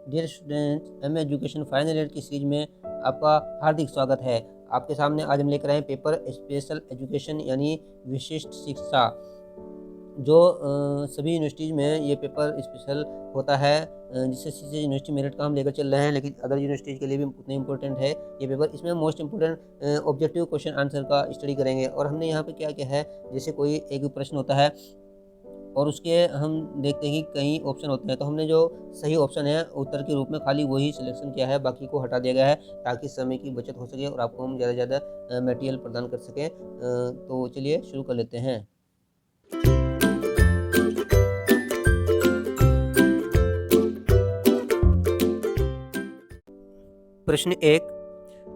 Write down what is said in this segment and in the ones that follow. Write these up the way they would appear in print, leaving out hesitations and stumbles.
Dear students, MA education final year की series में आपका हार्दिक स्वागत है। आपके सामने आज हम लेकर आए हैं पेपर स्पेशल एजुकेशन यानी विशिष्ट शिक्षा। जो सभी यूनिवर्सिटीज़ में ये पेपर स्पेशल होता है, जिससे सीधे यूनिवर्सिटी मेरिट का हम लेकर चल रहे हैं, लेकिन अदर यूनिवर्सिटीज़ के लिए भी उतना इंपॉर्टेंट है ये पेपर। इसमें most important objective question answer का स्टडी करेंगे। और हमने यहाँ पे क्या किया है, जैसे कोई एक प्रश्न होता है और उसके हम देखते हैं कि कई ऑप्शन होते हैं, तो हमने जो सही ऑप्शन है उत्तर के रूप में खाली वही सिलेक्शन किया है, बाकी को हटा दिया गया है ताकि समय की बचत हो सके और आपको हम ज़्यादा से ज़्यादा मटेरियल प्रदान कर सकें। तो चलिए शुरू कर लेते हैं। प्रश्न 1,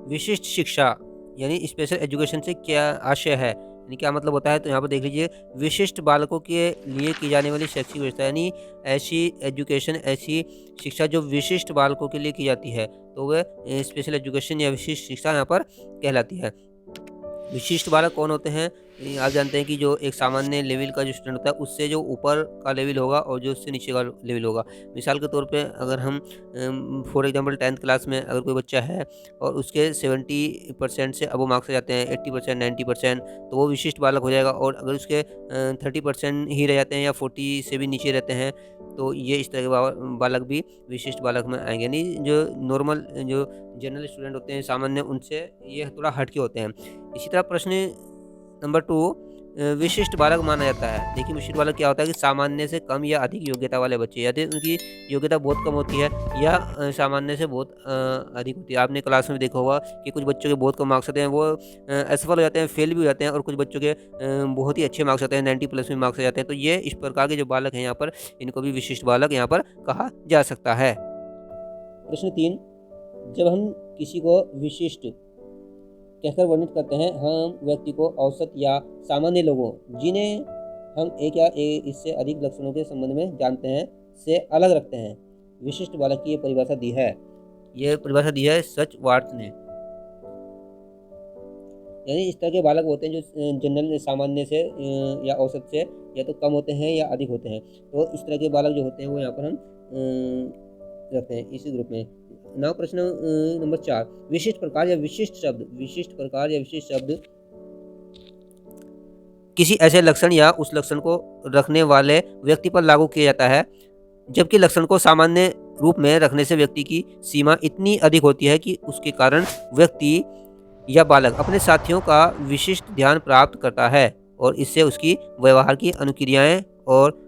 विशिष्ट शिक्षा यानी स्पेशल एजुकेशन से क्या आशय है, यानी क्या मतलब होता है। तो यहाँ पर देख लीजिए, विशिष्ट बालकों के लिए की जाने वाली शैक्षिक व्यवस्था यानी ऐसी एजुकेशन, ऐसी शिक्षा जो विशिष्ट बालकों के लिए की जाती है, तो वह स्पेशल एजुकेशन या विशिष्ट शिक्षा यहाँ पर कहलाती है। विशिष्ट बालक कौन होते हैं? आप जानते हैं कि जो एक सामान्य लेवल का जो स्टूडेंट होता है उससे जो ऊपर का लेवल होगा और जो उससे नीचे का लेवल होगा। मिसाल के तौर पे अगर हम फॉर एग्जांपल 10th क्लास में अगर कोई बच्चा है और उसके 70% से अबव मार्क्स आ जाते हैं, 80% 90%, तो वो विशिष्ट बालक हो जाएगा। और अगर उसके 30% ही रह जाते हैं या 40 से भी नीचे रहते हैं, तो ये इस तरह के बालक भी विशिष्ट बालक में आएंगे। यानी जो नॉर्मल जो जनरल स्टूडेंट होते हैं सामान्य, उनसे ये थोड़ा हट के होते हैं। इसी तरह प्रश्न नंबर 2, विशिष्ट बालक माना जाता है। देखिए, विशिष्ट बालक क्या होता है कि सामान्य से कम या अधिक योग्यता वाले बच्चे, यदि उनकी योग्यता बहुत कम होती है या सामान्य से बहुत अधिक होती है। आपने क्लास में देखा होगा कि कुछ बच्चों के बहुत कम मार्क्स आते हैं, वो असफल हो जाते हैं, फेल भी हो जाते हैं, और कुछ बच्चों के बहुत ही अच्छे मार्क्स आते हैं, 90+ में मार्क्स आ जाते हैं। तो ये इस प्रकार के जो बालक हैं यहाँ पर, इनको भी विशिष्ट बालक यहाँ पर कहा जा सकता है। प्रश्न 3, जब हम किसी को विशिष्ट कहकर वर्णित करते हैं, हम व्यक्ति को औसत या सामान्य लोगों, जिन्हें हम एक या इससे अधिक लक्षणों के संबंध में जानते हैं, से अलग रखते हैं। विशिष्ट बालक की ये परिभाषा दी है, ये परिभाषा दी है सचवार्थ ने। यानी इस तरह के बालक होते हैं जो जनरल सामान्य से या औसत से या तो कम होते हैं या अधिक होते हैं। तो इस तरह के बालक जो होते हैं वो यहाँ पर हम रखते हैं इसी ग्रुप में। नाउ प्रश्न नंबर 4, विशिष्ट प्रकार या विशिष्ट शब्द। विशिष्ट प्रकार या विशिष्ट शब्द किसी ऐसे लक्षण या उस लक्षण को रखने वाले व्यक्ति पर लागू किया जाता है जबकि लक्षण को सामान्य रूप में रखने से व्यक्ति की सीमा इतनी अधिक होती है कि उसके कारण व्यक्ति या बालक अपने साथियों का विशिष्ट ध्यान प्राप्त करता है और इससे उसकी व्यवहार की अनुक्रियाएं और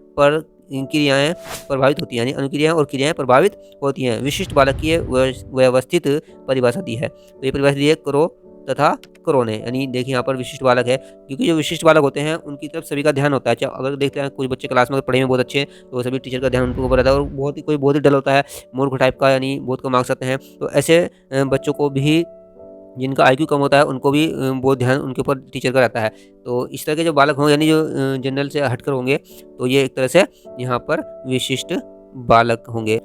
क्रियाएं प्रभावित होती हैं। यानी अनुक्रियाएं और क्रियाएं प्रभावित होती हैं। विशिष्ट बालक की व्यवस्थित परिभाषा दी है। तो ये परिभाषा दी है करो तथा करो ने। यानी देखिए यहाँ पर विशिष्ट बालक है, क्योंकि जो विशिष्ट बालक होते हैं उनकी तरफ सभी का ध्यान होता है। अगर देखते हैं कुछ बच्चे क्लास में पढ़ाई में बहुत अच्छे हैं तो सभी टीचर का ध्यान उनके ऊपर रहता है, और कोई बहुत ही डल होता है, मूर्ख टाइप का, यानी बहुत कम मार्क्स आते हैं, तो ऐसे बच्चों को भी, जिनका IQ कम होता है, उनको भी बहुत ध्यान उनके ऊपर टीचर का रहता है। तो इस तरह के जो बालक होंगे, यानी जो जनरल से हटकर होंगे, तो ये एक तरह से यहाँ पर विशिष्ट बालक होंगे।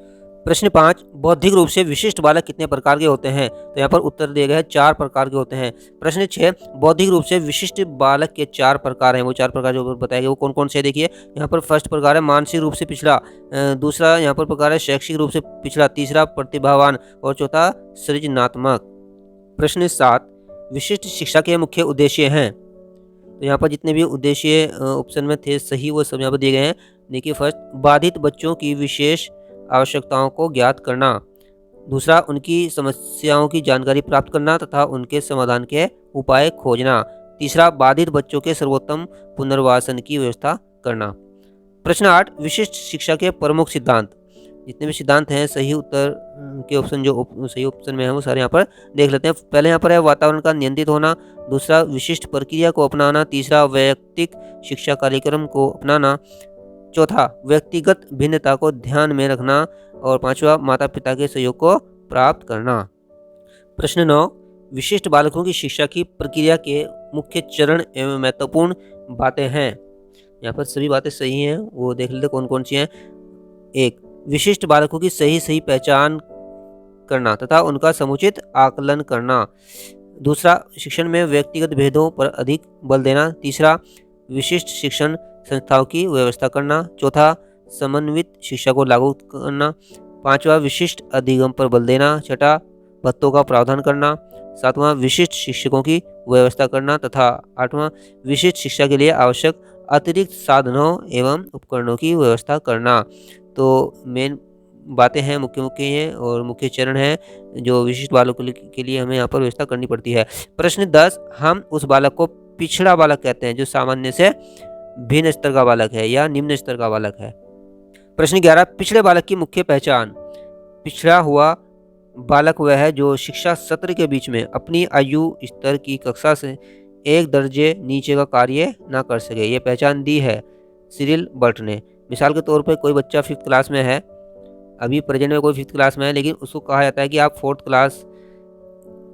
प्रश्न 5, बौद्धिक रूप से विशिष्ट बालक कितने प्रकार के होते हैं? तो यहाँ पर उत्तर दिए गए हैं 4 प्रकार के होते हैं। प्रश्न 6, बौद्धिक रूप से विशिष्ट बालक के 4 प्रकार हैं। वो 4 प्रकार जो बताए गए वो कौन कौन से, देखिए यहाँ पर फर्स्ट प्रकार है मानसिक रूप से पिछड़ा, दूसरा यहाँ पर प्रकार है शैक्षिक रूप से पिछड़ा, तीसरा प्रतिभावान, और चौथा सृजनात्मक। प्रश्न 7, विशिष्ट शिक्षा के मुख्य उद्देश्य हैं। तो यहाँ पर जितने भी उद्देश्य ऑप्शन में थे सही, वो सब यहाँ पर दिए गए हैं। देखिए, फर्स्ट, बाधित बच्चों की विशेष आवश्यकताओं को ज्ञात करना, दूसरा उनकी समस्याओं की जानकारी प्राप्त करना तथा उनके समाधान के उपाय खोजना, तीसरा बाधित बच्चों के सर्वोत्तम पुनर्वासन की व्यवस्था करना। प्रश्न 8, विशिष्ट शिक्षा के प्रमुख सिद्धांत। जितने भी सिद्धांत हैं, सही उत्तर के ऑप्शन जो सही ऑप्शन में है वो सारे यहाँ पर देख लेते हैं। पहले यहाँ पर है वातावरण का नियंत्रित होना, दूसरा विशिष्ट प्रक्रिया को अपनाना, तीसरा वैयक्तिक शिक्षा कार्यक्रम को अपनाना, चौथा व्यक्तिगत भिन्नता को ध्यान में रखना, और पांचवा माता पिता के सहयोग को प्राप्त करना। प्रश्न 9, विशिष्ट बालकों की शिक्षा की प्रक्रिया के मुख्य चरण एवं महत्वपूर्ण बातें हैं। यहाँ पर सभी बातें सही हैं, वो देख लेते कौन कौन सी हैं। 1, विशिष्ट बालकों की सही पहचान करना तथा उनका समुचित आकलन करना, दूसरा शिक्षण में व्यक्तिगत भेदों पर अधिक बल देना, तीसरा विशिष्ट शिक्षण संस्थाओं की व्यवस्था करना, चौथा समन्वित शिक्षा को लागू करना, 5वां विशिष्ट अधिगम पर बल देना। 6वां भत्तों का प्रावधान करना। 7वां विशिष्ट शिक्षकों की व्यवस्था करना तथा 8वां विशिष्ट शिक्षा के लिए आवश्यक अतिरिक्त साधनों एवं उपकरणों की व्यवस्था करना। तो मेन बातें हैं, मुख्य हैं और मुख्य चरण हैं जो विशिष्ट बालकों के लिए हमें यहाँ पर व्यवस्था करनी पड़ती है। प्रश्न 10, हम उस बालक को पिछड़ा बालक कहते हैं जो सामान्य से भिन्न स्तर का बालक है या निम्न स्तर का बालक है। प्रश्न 11, पिछड़े बालक की मुख्य पहचान। पिछड़ा हुआ बालक वह है जो शिक्षा सत्र के बीच में अपनी आयु स्तर की कक्षा से एक दर्जे नीचे का कार्य ना कर सके। ये पहचान दी है सिरिल बर्ट ने। मिसाल के तौर पर कोई बच्चा 5th क्लास में है, अभी प्रेजेंट में कोई 5th क्लास में है, लेकिन उसको कहा जाता है कि आप 4th क्लास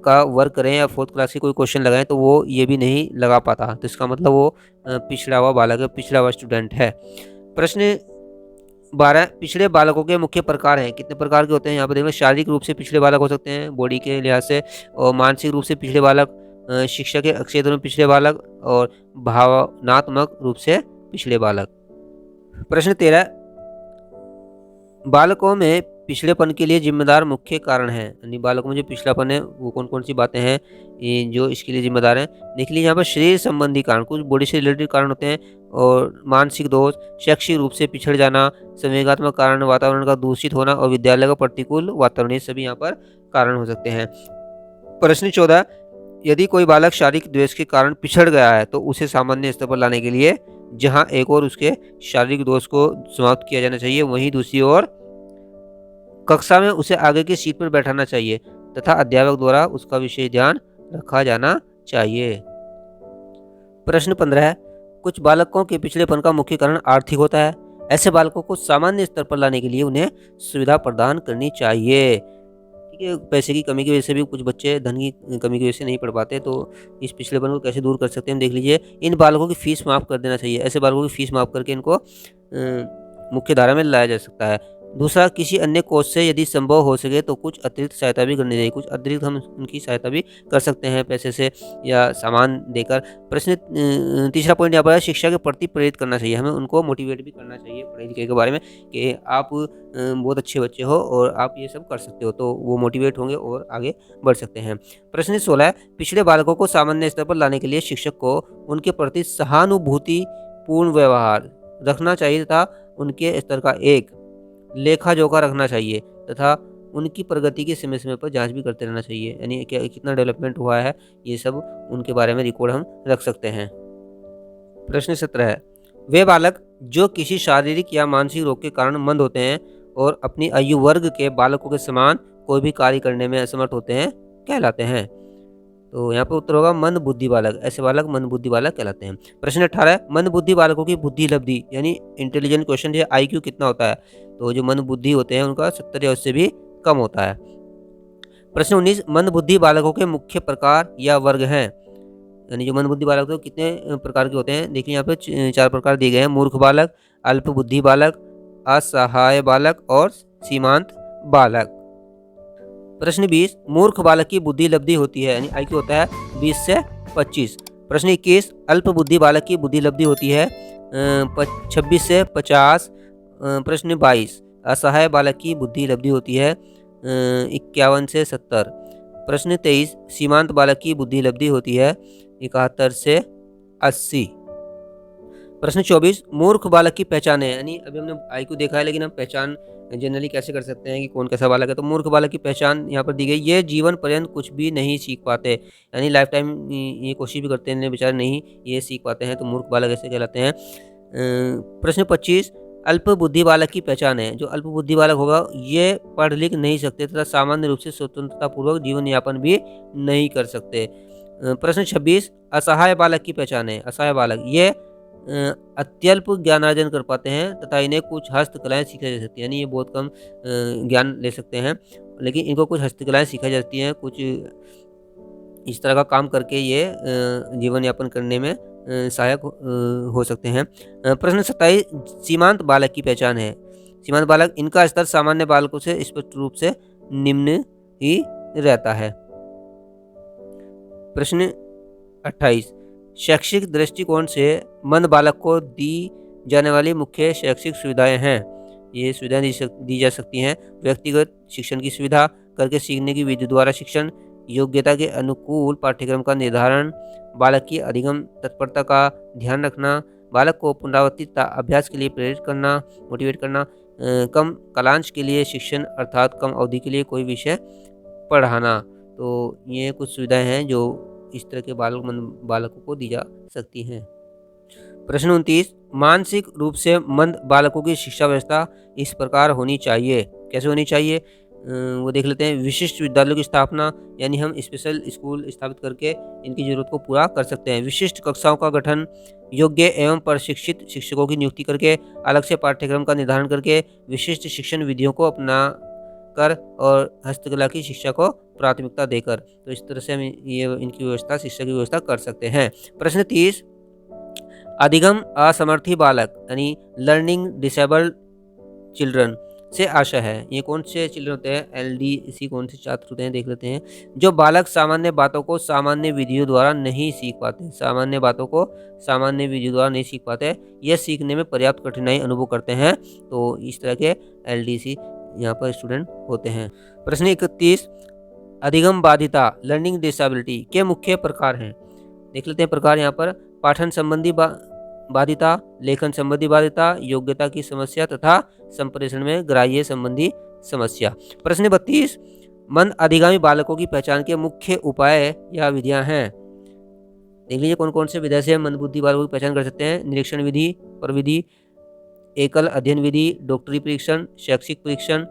का वर्क करें या 4th क्लास के कोई क्वेश्चन लगाएं, तो वो ये भी नहीं लगा पाता। तो इसका मतलब वो पिछड़ा हुआ बालक है, पिछड़ा हुआ स्टूडेंट है। प्रश्न 12, पिछड़े बालकों के मुख्य प्रकार हैं। कितने प्रकार के होते हैं यहाँ पर देख लो। शारीरिक रूप से पिछड़े बालक हो सकते हैं बॉडी के लिहाज से, और मानसिक रूप से पिछड़े बालक, शिक्षा के क्षेत्र में पिछड़े बालक, और भावनात्मक रूप से पिछड़े बालक। प्रश्न 13, बालकों में पिछड़ेपन के लिए जिम्मेदार मुख्य कारण हैं। यानी बालकों में जो पिछड़ापन है वो कौन कौन सी बातें हैं जो इसके लिए जिम्मेदार हैं। देख लीजिए यहाँ पर शरीर संबंधी कारण, कुछ बॉडी से रिलेटेड कारण होते हैं, और मानसिक दोष, शैक्षिक रूप से पिछड़ जाना, संवेगात्मक कारण, वातावरण का दूषित होना और विद्यालय का प्रतिकूल वातावरण, ये सभी यहाँ पर कारण हो सकते हैं। प्रश्न 14, यदि कोई बालक शारीरिक द्वेष के कारण पिछड़ गया है तो उसे सामान्य स्तर पर लाने के लिए जहां एक और उसके शारीरिक दोष को समाप्त किया जाना चाहिए, वहीं दूसरी ओर कक्षा में उसे आगे की सीट पर बैठाना चाहिए तथा अध्यापक द्वारा उसका विशेष ध्यान रखा जाना चाहिए। प्रश्न 15, कुछ बालकों के पिछड़ेपन का मुख्य कारण आर्थिक होता है। ऐसे बालकों को सामान्य स्तर पर लाने के लिए उन्हें सुविधा प्रदान करनी चाहिए। ठीक है, पैसे की कमी की वजह से भी कुछ बच्चे धन की कमी की वजह से नहीं पढ़ पाते, तो इस पिछड़ेपन को कैसे दूर कर सकते हैं देख लीजिए। इन बालकों की फीस माफ़ कर देना चाहिए। ऐसे बालकों की फीस माफ़ करके इनको मुख्य धारा में लाया जा सकता है। दूसरा, किसी अन्य कोष से यदि संभव हो सके तो कुछ अतिरिक्त सहायता भी करनी चाहिए। कुछ अतिरिक्त हम उनकी सहायता भी कर सकते हैं पैसे से या सामान देकर। प्रश्न तीसरा पॉइंट यहाँ पर है, शिक्षा के प्रति प्रेरित करना चाहिए। हमें उनको मोटिवेट भी करना चाहिए पढ़ाई लिखाई के बारे में कि आप बहुत अच्छे बच्चे हो और आप ये सब कर सकते हो, तो वो मोटिवेट होंगे और आगे बढ़ सकते हैं। प्रश्न 16, पिछड़े बालकों को सामान्य स्तर पर लाने के लिए शिक्षक को उनके प्रति सहानुभूतिपूर्ण व्यवहार रखना चाहिए तथा उनके स्तर का एक लेखा जोखा रखना चाहिए तथा उनकी प्रगति की समय समय पर जांच भी करते रहना चाहिए। यानी क्या कितना डेवलपमेंट हुआ है, ये सब उनके बारे में रिकॉर्ड हम रख सकते हैं। प्रश्न 17 है, वे बालक जो किसी शारीरिक या मानसिक रोग के कारण मंद होते हैं और अपनी आयु वर्ग के बालकों के समान कोई भी कार्य करने में असमर्थ होते हैं कहलाते हैं। तो यहाँ पर उत्तर होगा मंद बुद्धि बालक। ऐसे बालक मंद बुद्धि बालक कहलाते हैं। प्रश्न 18, मंद बुद्धि बालकों की बुद्धि लब्धि यानी इंटेलिजेंट क्वेश्चन है, IQ कितना होता है। तो जो मंद बुद्धि होते हैं उनका 70 या उससे भी कम होता है। प्रश्न 19, मंद बुद्धि बालकों के मुख्य प्रकार या वर्ग हैं। यानी जो मंद बुद्धि बालक तो कितने प्रकार के होते हैं, देखिए यहाँ पे 4 प्रकार दिए गए हैं। मूर्ख बालक, अल्प बुद्धि बालक, असहाय बालक और सीमांत बालक। प्रश्न 20, मूर्ख बालक की बुद्धि लब्धि होती है यानी IQ होता है 20 से 25। प्रश्न 21, अल्प बुद्धि बालक की बुद्धि लब्धि होती है 26 से 50। प्रश्न 22, असहाय बालक की बुद्धि लब्धि होती है 51 से 70। प्रश्न 23, सीमांत बालक की बुद्धि लब्धि होती है 71 से 80। प्रश्न 24, मूर्ख बालक की पहचान है। यानी अभी हमने IQ देखा है, लेकिन हम पहचान जनरली कैसे कर सकते हैं कि कौन कैसा बालक है। तो मूर्ख बालक की पहचान यहाँ पर दी गई, ये जीवन पर्यंत कुछ भी नहीं सीख पाते, यानी लाइफ टाइम ये कोशिश भी करते हैं बेचारे नहीं ये सीख पाते हैं, तो मूर्ख बालक ऐसे कहलाते हैं। प्रश्न 25, अल्प बुद्धि बालक की पहचान है। जो अल्प बुद्धि बालक होगा ये पढ़ लिख नहीं सकते तथा सामान्य रूप से स्वतंत्रतापूर्वक जीवन यापन भी नहीं कर सकते। प्रश्न 26, असहाय बालक की पहचान है। असहाय बालक ये अत्यल्प ज्ञानार्जन कर पाते हैं तथा इन्हें कुछ हस्तकलाएं सिखाई जा सकती हैं। यानी ये बहुत कम ज्ञान ले सकते हैं, लेकिन इनको कुछ हस्तकलाएं सिखाई जाती हैं, कुछ इस तरह का काम करके ये जीवन यापन करने में सहायक हो सकते हैं। प्रश्न 27, सीमांत बालक की पहचान है। सीमांत बालक इनका स्तर सामान्य बालकों से स्पष्ट रूप से निम्न ही रहता है। प्रश्न 28, शैक्षिक दृष्टिकोण से मंद बालक को दी जाने वाली मुख्य शैक्षिक सुविधाएं हैं। ये सुविधाएं दी जा सकती हैं। व्यक्तिगत शिक्षण की सुविधा करके सीखने की विधि द्वारा शिक्षण, योग्यता के अनुकूल पाठ्यक्रम का निर्धारण, बालक की अधिगम तत्परता का ध्यान रखना, बालक को पुनरावृत्ति अभ्यास के लिए प्रेरित करना, मोटिवेट करना, कम कालांश के लिए शिक्षण अर्थात कम अवधि के लिए कोई विषय पढ़ाना। तो ये कुछ सुविधाएं हैं जो इस तरह के बालकों को दी जा सकती हैं। प्रश्न 29, मानसिक रूप से मंद बालकों की शिक्षा व्यवस्था इस प्रकार होनी चाहिए। कैसे होनी चाहिए वो देख लेते हैं। विशिष्ट विद्यालयों की स्थापना, यानी हम स्पेशल स्कूल स्थापित करके इनकी जरूरत को पूरा कर सकते हैं। विशिष्ट कक्षाओं का गठन, योग्य एवं प्रशिक्षित शिक्षकों की नियुक्ति करके, अलग से पाठ्यक्रम का निर्धारण करके, विशिष्ट शिक्षण विधियों को अपना कर और हस्तकला की शिक्षा को प्राथमिकता देकर। तो इस तरह से हम ये इनकी व्यवस्था, शिक्षा की व्यवस्था कर सकते हैं। प्रश्न 30, अधिगम असमर्थी बालक यानी लर्निंग डिसेबल्ड चिल्ड्रन से आशा है। ये कौन से चिल्ड्रन होते हैं? LDC कौन से छात्र होते हैं देख लेते हैं। जो बालक सामान्य बातों को सामान्य विधियों द्वारा नहीं सीख पाते, सामान्य बातों को सामान्य विधियों द्वारा नहीं सीख पाते, यह सीखने में पर्याप्त कठिनाई अनुभव करते हैं। तो इस तरह के LDC यहाँ पर स्टूडेंट होते हैं। प्रश्न 31, अधिगम बाधिता लर्निंग डिसेबिलिटी के मुख्य प्रकार हैं। देख लेते हैं प्रकार यहाँ पर। पाठन संबंधी बाधिता, लेखन संबंधी बाधिता, योग्यता की समस्या तथा संप्रेषण में ग्राह्य संबंधी समस्या। प्रश्न 32, मंद अधिगामी बालकों की पहचान के मुख्य उपाय या विधियां हैं। देख लीजिए कौन कौन से विधा से मंद बुद्धि बालकों की पहचान कर सकते हैं। निरीक्षण विधि, प्रविधि, एकल अध्ययन विधि, डॉक्टरी परीक्षण, शैक्षिक परीक्षण,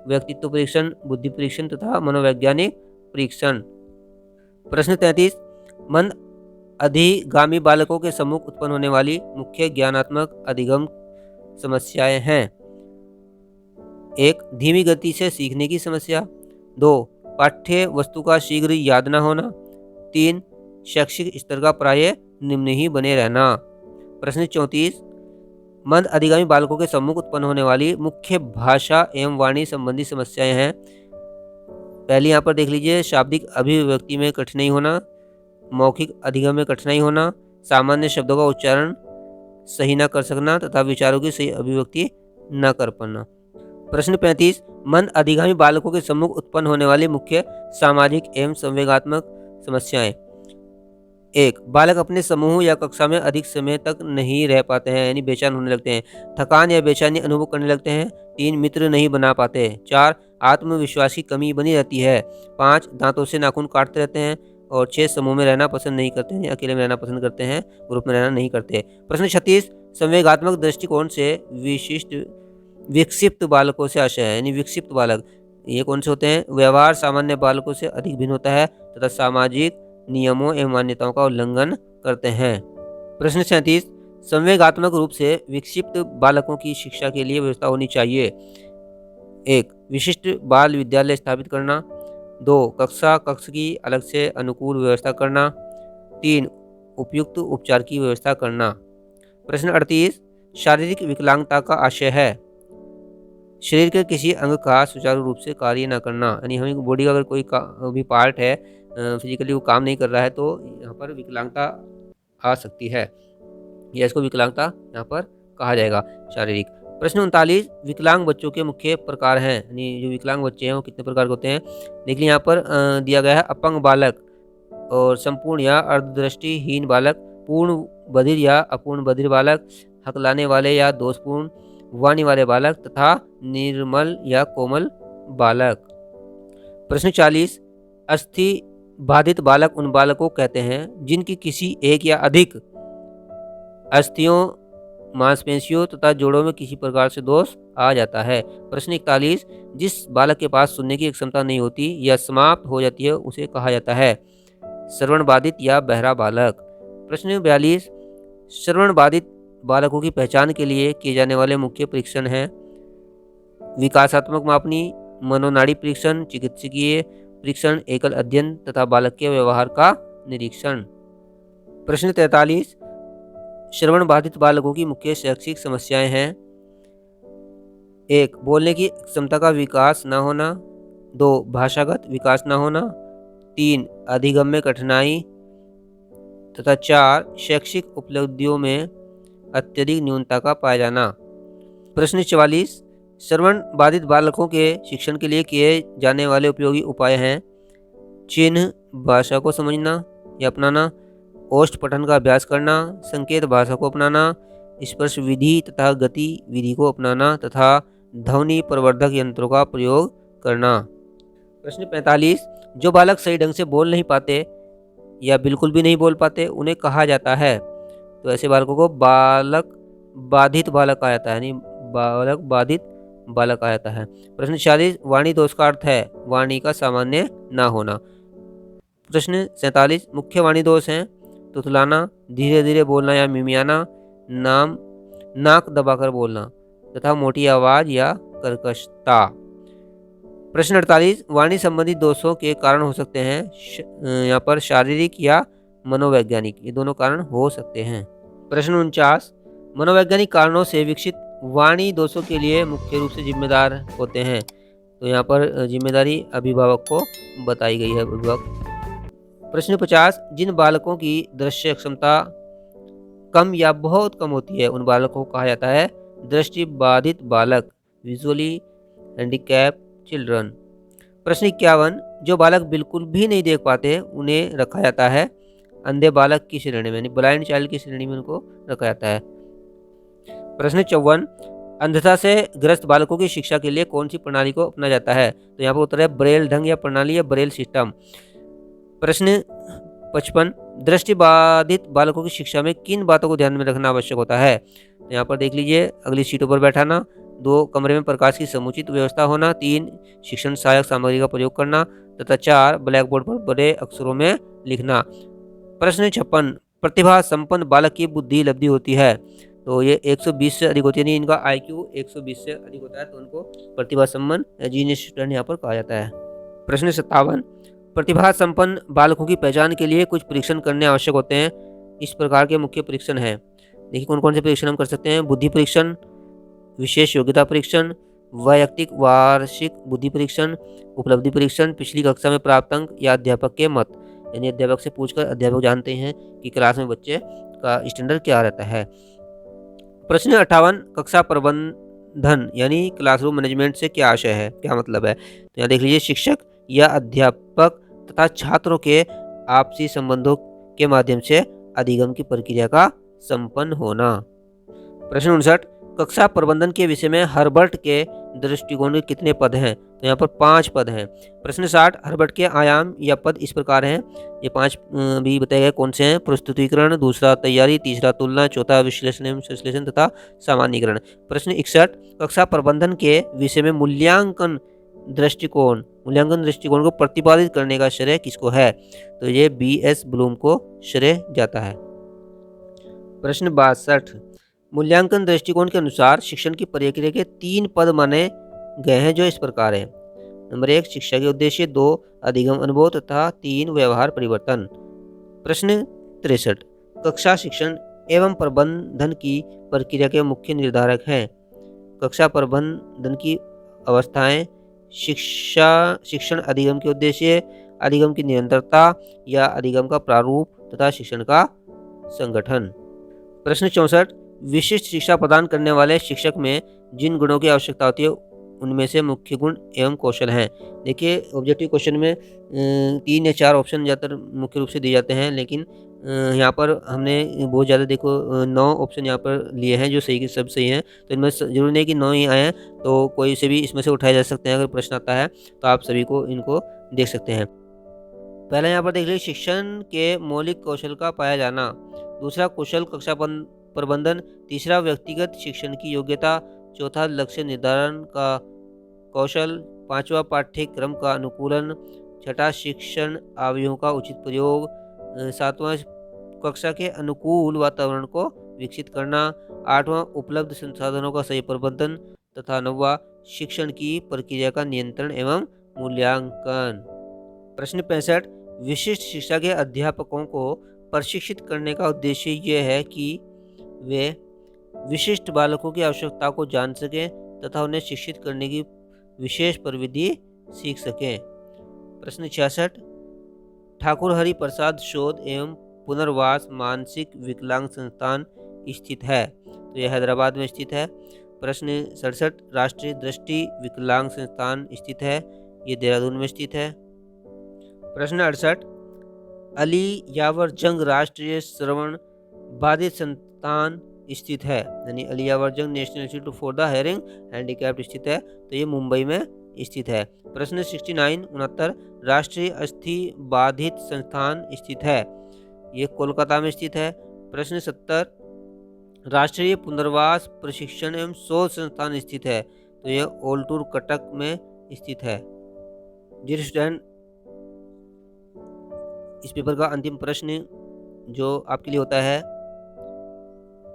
व्यक्तित्व परीक्षण, बुद्धि परीक्षण तथा मनोवैज्ञानिक परीक्षण। प्रश्न 33, मंद अधिगामी बालकों के सम्मुख उत्पन्न होने वाली मुख्य ज्ञानात्मक अधिगम समस्याएं हैं। 1, धीमी गति से सीखने की समस्या। 2, पाठ्य वस्तु का शीघ्र याद न होना। 3, शैक्षिक स्तर का प्रायः निम्न ही बने रहना। प्रश्न 34, मंद अधिगामी बालकों के सम्मुख उत्पन्न होने वाली मुख्य भाषा एवं वाणी संबंधी समस्याएं हैं। पहली यहाँ पर देख लीजिए, शाब्दिक अभिव्यक्ति में कठिनाई होना, मौखिक अधिगम में कठिनाई होना, सामान्य शब्दों का उच्चारण सही न कर सकना तथा विचारों की सही अभिव्यक्ति न कर पाना। प्रश्न 35, मंद अधिगामी बालकों के सम्मुख उत्पन्न होने वाली मुख्य सामाजिक एवं संवेगात्मक समस्याएं। 1, बालक अपने समूह या कक्षा में अधिक समय तक नहीं रह पाते हैं, यानी बेचैन होने लगते हैं, थकान या बेचैनी अनुभव करने लगते हैं। 3, मित्र नहीं बना पाते। 4, आत्मविश्वास की कमी बनी रहती है। 5, दांतों से नाखून काटते रहते हैं। और 6, समूह में रहना पसंद नहीं करते हैं, अकेले में रहना पसंद करते हैं, ग्रुप में रहना नहीं करते। प्रश्न 36, संवेगात्मक दृष्टिकोण से विशिष्ट विक्षिप्त बालकों से आशय है, यानी विक्षिप्त बालक ये कौन से होते हैं? व्यवहार सामान्य बालकों से अधिक भिन्न होता है तथा सामाजिक नियमों एवं मान्यताओं का उल्लंघन करते हैं। प्रश्न 37, संवेगात्मक रूप से विक्षिप्त बालकों की शिक्षा के लिए व्यवस्था होनी चाहिए। 1, विशिष्ट बाल विद्यालय स्थापित करना। 2, कक्ष की अलग से अनुकूल व्यवस्था करना। 3, उपयुक्त उपचार की व्यवस्था करना। प्रश्न 38, शारीरिक विकलांगता का आशय है शरीर के किसी अंग का सुचारू रूप से कार्य न करना, यानी हमें बॉडी का अगर कोई भी पार्ट है फिजिकली वो काम नहीं कर रहा है तो यहाँ पर विकलांगता आ सकती है, या इसको विकलांगता यहाँ पर कहा जाएगा शारीरिक। प्रश्न 39, विकलांग बच्चों के मुख्य प्रकार हैं, यानी जो विकलांग बच्चे हैं वो कितने प्रकार के होते हैं। देख लीजिए यहाँ पर दिया गया है अपंग बालक और संपूर्ण या अर्धदृष्टिहीन बालक, पूर्ण बधिर या अपूर्ण बधिर बालक, हकलाने वाले या दोषपूर्ण वाणी वाले बालक तथा निर्मल या कोमल बालक। प्रश्न 40, अस्थि बाधित बालक उन बालकों को कहते हैं जिनकी किसी एक या अधिक अस्थियों, मांसपेशियों तथा जोड़ों में किसी प्रकार से दोष आ जाता है। प्रश्न 41, जिस बालक के पास सुनने की क्षमता नहीं होती या समाप्त हो जाती है उसे कहा जाता है श्रवण बाधित या बहरा बालक। प्रश्न 42, श्रवण बाधित बालकों की पहचान के लिए किए जाने वाले मुख्य परीक्षण हैं विकासात्मक मापनी, मनोनाड़ी परीक्षण, चिकित्सकीय परीक्षण, एकल अध्ययन तथा बालक के व्यवहार का निरीक्षण। प्रश्न 43, श्रवण बाधित बालकों की मुख्य शैक्षिक समस्याएं हैं। 1, बोलने की क्षमता का विकास न होना। 2, भाषागत विकास न होना। 3, अधिगम में कठिनाई तथा 4, शैक्षिक उपलब्धियों में अत्यधिक न्यूनता का पाया जाना। प्रश्न 44, श्रवण बाधित बालकों के शिक्षण के लिए किए जाने वाले उपयोगी उपाय हैं चिन्ह भाषा को समझना या अपनाना, ओष्ठ पठन का अभ्यास करना, संकेत भाषा को अपनाना, स्पर्श विधि तथा गति विधि को अपनाना तथा ध्वनि प्रवर्धक यंत्रों का प्रयोग करना। प्रश्न 45 जो बालक सही ढंग से बोल नहीं पाते या बिल्कुल भी नहीं बोल पाते उन्हें कहा जाता है? तो ऐसे बालकों को बालक बाधित बालक कहा जाता है, यानी बालक बाधित बालक कहा जाता है। प्रश्न 46 वाणी दोष का अर्थ है वाणी का सामान्य ना होना। प्रश्न 47 मुख्य वाणी दोष हैं तुतलाना, धीरे धीरे बोलना या मिमियाना, नाक दबाकर बोलना तथा मोटी आवाज या कर्कशता। प्रश्न 48 वाणी संबंधित दोषों के कारण हो सकते हैं यहाँ पर शारीरिक या मनोवैज्ञानिक, ये दोनों कारण हो सकते हैं। प्रश्न 49 मनोवैज्ञानिक कारणों से विकसित वाणी दोषों के लिए मुख्य रूप से जिम्मेदार होते हैं। तो यहाँ पर जिम्मेदारी अभिभावक को बताई गई है, अभिभावक। प्रश्न 50 जिन बालकों की दृश्य क्षमता कम या बहुत कम होती है उन बालकों को कहा जाता है दृष्टि बाधित बालक, विजुअली हैंडीकैप चिल्ड्रन। प्रश्न 51 जो बालक बिल्कुल भी नहीं देख पाते उन्हें रखा जाता है अंधे बालक की श्रेणी में, यानी ब्लाइंड चाइल्ड की श्रेणी में उनको रखा जाता है। प्रश्न 54 अंधता से ग्रस्त बालकों की शिक्षा के लिए कौन सी प्रणाली को अपनाया जाता है? तो यहाँ पर उत्तर है ब्रेल ढंग या प्रणाली या ब्रेल सिस्टम। प्रश्न 55 दृष्टिबाधित बालकों की शिक्षा में किन बातों को ध्यान में रखना आवश्यक होता है? तो यहाँ पर देख लीजिए अगली सीटों पर बैठाना, 2 कमरे में प्रकाश की समुचित व्यवस्था होना, 3 शिक्षण सहायक सामग्री का प्रयोग करना तथा 4 ब्लैक बोर्ड पर बड़े अक्षरों में लिखना। प्रश्न 56 प्रतिभा संपन्न बालक की बुद्धि लब्धि होती है? तो ये 120 से अधिक होती है, इनका IQ 120 से अधिक होता है तो उनको प्रतिभा संपन्न जीनियस स्टूडेंट यहाँ पर कहा जाता है। प्रश्न 57 प्रतिभा संपन्न बालकों की पहचान के लिए कुछ परीक्षण करने आवश्यक होते हैं, इस प्रकार के मुख्य परीक्षण हैं। देखिए कौन कौन से परीक्षण हम कर सकते हैं। बुद्धि परीक्षण, विशेष योग्यता परीक्षण, वैयक्तिक वार्षिक बुद्धि परीक्षण, उपलब्धि परीक्षण, पिछली कक्षा में प्राप्त अंक या अध्यापक के मत, यानी अध्यापक से पूछकर अध्यापक जानते हैं कि क्लास में बच्चे का स्टैंडर्ड क्या रहता है। प्रश्न 58 कक्षा प्रबंधन यानी क्लासरूम मैनेजमेंट से क्या आशय है, क्या मतलब है? तो यहाँ देख लीजिए शिक्षक या अध्यापक तथा छात्रों के आपसी संबंधों के माध्यम से अधिगम की प्रक्रिया का संपन्न होना। प्रश्न 59 कक्षा प्रबंधन के विषय में हर्बर्ट के दृष्टिकोण के कितने पद हैं? तो यहाँ पर 5 पद हैं। प्रश्न 60 हर्बर्ट के आयाम या पद इस प्रकार हैं, ये 5 भी बताए गए कौन से हैं। प्रस्तुतिकरण, दूसरा तैयारी, तीसरा तुलना, चौथा विश्लेषण एवं संश्लेषण तथा सामान्यीकरण। प्रश्न 61 कक्षा प्रबंधन के विषय में मूल्यांकन दृष्टिकोण को प्रतिपादित करने का श्रेय किसको है? तो ये BS ब्लूम को श्रेय जाता है। प्रश्न 62 मूल्यांकन दृष्टिकोण के अनुसार शिक्षण की प्रक्रिया के 3 पद माने गए हैं जो इस प्रकार हैं। नंबर 1 शिक्षा के उद्देश्य, 2 अधिगम अनुभव तथा 3 व्यवहार परिवर्तन। प्रश्न 63 कक्षा शिक्षण एवं प्रबंधन की प्रक्रिया के मुख्य निर्धारक हैं। कक्षा प्रबंधन की अवस्थाएं, शिक्षण अधिगम के उद्देश्य, अधिगम की निरंतरता या अधिगम का प्रारूप तथा शिक्षण का संगठन। प्रश्न 64 विशिष्ट शिक्षा प्रदान करने वाले शिक्षक में जिन गुणों की आवश्यकता होती है उनमें से मुख्य गुण एवं कौशल हैं। देखिए ऑब्जेक्टिव क्वेश्चन में 3 या 4 ऑप्शन ज़्यादातर मुख्य रूप से दिए जाते हैं, लेकिन यहाँ पर हमने बहुत ज़्यादा देखो 9 ऑप्शन यहाँ पर लिए हैं जो सही के सब सही हैं। तो इनमें जरूरी नहीं कि 9 ही आए हैं, तो कोई से भी इसमें से उठाए जा सकते हैं। अगर प्रश्न आता है तो आप सभी को इनको देख सकते हैं। पहला यहाँ पर देख लीजिए शिक्षण के मौलिक कौशल का पाया जाना, दूसरा कुशल कक्षा प्रबंधन, तीसरा व्यक्तिगत शिक्षण की योग्यता, चौथा लक्ष्य निर्धारण का कौशल, पांचवा पाठ्यक्रम का अनुकूलन, छठा शिक्षण अवयवों का उचित प्रयोग, सातवां कक्षा के अनुकूल वातावरण को विकसित करना, आठवां उपलब्ध संसाधनों का सही प्रबंधन तथा 9वां शिक्षण की प्रक्रिया का नियंत्रण एवं मूल्यांकन। प्रश्न 65 विशिष्ट शिक्षा के अध्यापकों को प्रशिक्षित करने का उद्देश्य यह है कि वे विशिष्ट बालकों की आवश्यकता को जान सकें तथा उन्हें शिक्षित करने की विशेष प्रविधि सीख सकें। प्रश्न 66 ठाकुर हरि प्रसाद शोध एवं पुनर्वास मानसिक विकलांग संस्थान स्थित है, तो यह हैदराबाद में स्थित है। प्रश्न 67 राष्ट्रीय दृष्टि विकलांग संस्थान स्थित है, ये देहरादून में स्थित है। प्रश्न 68 अली यावर जंग राष्ट्रीय श्रवण बाधित संस्थान स्थित है, यानी अली यावर जंग national institute for the hearing handicapped स्थित है, तो ये मुंबई में स्थित है। प्रश्न 69 राष्ट्रीय अस्थि बाधित संस्थान स्थित है, ये कोलकाता में स्थित है। प्रश्न 70 राष्ट्रीय पुनर्वास प्रशिक्षण एवं शोध संस्थान स्थित है, तो यह ओलटूर कटक में स्थित है। डियर स्टूडेंट, इस पेपर का अंतिम प्रश्न जो आपके लिए होता है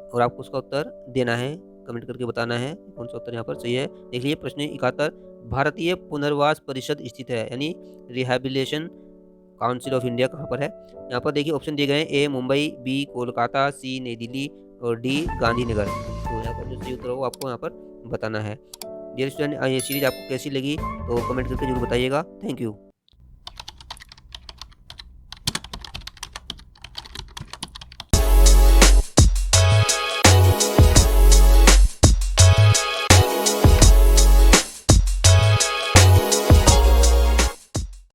और आपको उसका उत्तर देना है, कमेंट करके बताना है कौन सा उत्तर यहाँ पर सही है। देख लीजिए प्रश्न 71 भारतीय पुनर्वास परिषद स्थित है, यानी रिहैबिलिटेशन काउंसिल ऑफ इंडिया कहाँ पर है। यहाँ पर देखिए ऑप्शन दिए गए हैं, ए मुंबई, बी कोलकाता, सी नई दिल्ली और डी गांधीनगर। तो यहाँ पर जो सही उत्तर हो वो आपको यहाँ पर बताना है। डियर स्टूडेंट, ये सीरीज आपको कैसी लगी तो कमेंट करके जरूर बताइएगा। Thank you.